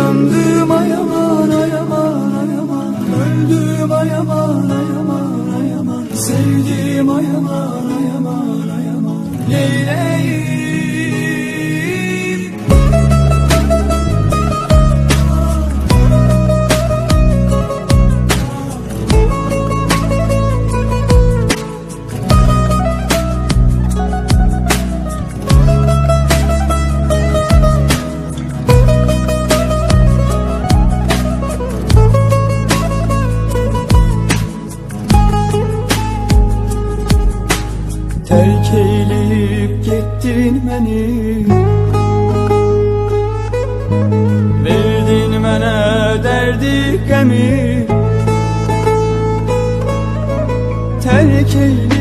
Yandım ay aman ay aman ay aman, öldüm ay aman ay aman ay aman, sevdim ay aman ay aman ay aman, neyleyim? Terk eyleyip gittin beni, verdin mənə derdi qəmi. Terk eyleyip